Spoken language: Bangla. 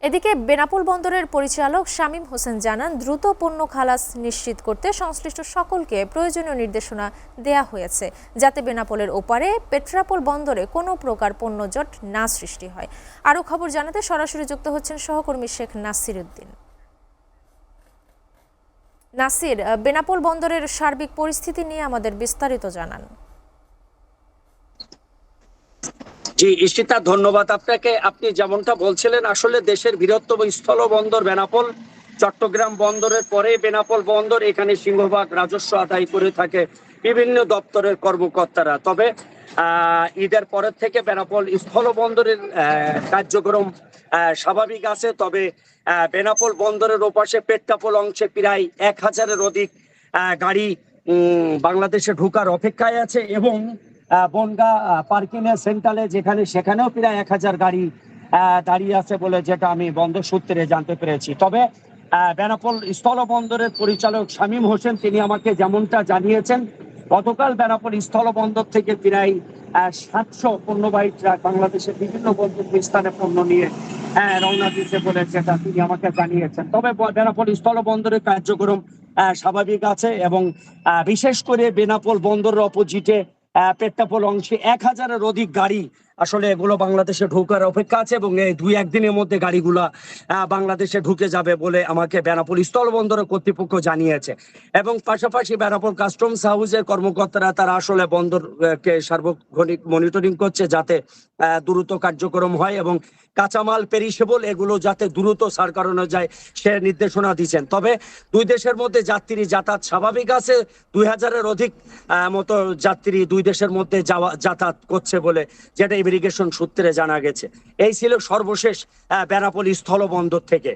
এদিকে বেনাপোল বন্দরের পরিচালক শামীম হোসেন জানান, দ্রুত পণ্য খালাস নিশ্চিত করতে সংশ্লিষ্ট সকলকে প্রয়োজনীয় নির্দেশনা দেয়া হয়েছে, যাতে বেনাপোলের ওপারে পেট্রাপোল বন্দরে কোনো প্রকার পণ্যজট না সৃষ্টি হয়। আরও খবর জানাতে সরাসরি যুক্ত হচ্ছেন সহকর্মী শেখ নাসির উদ্দিন। নাসির, বেনাপোল বন্দরের সার্বিক পরিস্থিতি নিয়ে আমাদের বিস্তারিত জানান। জি ইশিতা, ধন্যবাদ আপনাকে। আপনি যেমনটা বলছিলেন, আসলে দেশের বৃহত্তম স্থল বন্দর বেনাপোল, চট্টগ্রাম বন্দরের পরে বেনাপোল বন্দর। এখানে সিংহভাগ রাজস্ব আদায় করে থাকে বিভিন্ন দপ্তরের কর্মকর্তারা। তবে ঈদের পরের থেকে বেনাপোল স্থল বন্দরের কার্যক্রম স্বাভাবিক আছে। তবে বেনাপোল বন্দরের ওপাশে পেট্রাপোল অংশে প্রায় 1000-এর অধিক গাড়ি বাংলাদেশে ঢোকার অপেক্ষায় আছে, এবং বনগা পার্কিং এর সেন্টারে সেখানেও প্রায় 1000 গাড়ি দাঁড়িয়ে আছে বলে যেটা আমি বন্দর সূত্রে জানতে পেরেছি। তবে বেনাপোল স্থল বন্দরের পরিচালক শামীম হোসেন তিনি আমাকে যেমনটা জানিয়েছেন, গতকাল বেনাপোল স্থল বন্দর থেকে প্রায় 700 পণ্যবাহী ট্রাক বাংলাদেশের বিভিন্ন গন্তব্যস্থানে পণ্য নিয়ে রওনা দিতে বলে যেটা তিনি আমাকে জানিয়েছেন। তবে বেনাপোল স্থল বন্দরের কার্যক্রম স্বাভাবিক আছে, এবং বিশেষ করে বেনাপোল বন্দরের অপোজিটে পেট্রাপোল অংশে 1000-এর অধিক গাড়ি আসলে এগুলো বাংলাদেশে ঢোকার অপেক্ষা আছে, এবং এই 2-1 দিনের মধ্যে গাড়িগুলা বাংলাদেশে ঢুকে যাবে বলে আমাকে বেনাপোল স্থল বন্দরের কর্তৃপক্ষ জানিয়েছে। এবং পাশাপাশি বেনাপোল কাস্টমস হাউসের কর্মকর্তারা তারা আসলে বন্দরকে সার্বক্ষণিক মনিটরিং করছে, যাতে দ্রুত কার্যক্রম হয় এবং কাঁচামাল পেরিশেবল এগুলো যাতে দ্রুত সার করানো যায় সে নির্দেশনা দিচ্ছেন। তবে দুই দেশের মধ্যে যাত্রী যাতায়াত স্বাভাবিক আছে। 2000-এর অধিক মতো যাত্রী দুই দেশের মধ্যে যাতায়াত করছে বলে যেটা ইমিগ্রেশন সূত্রে জানা গেছে। এই ছিল সর্বশেষ বেনাপোল স্থল বন্দর থেকে।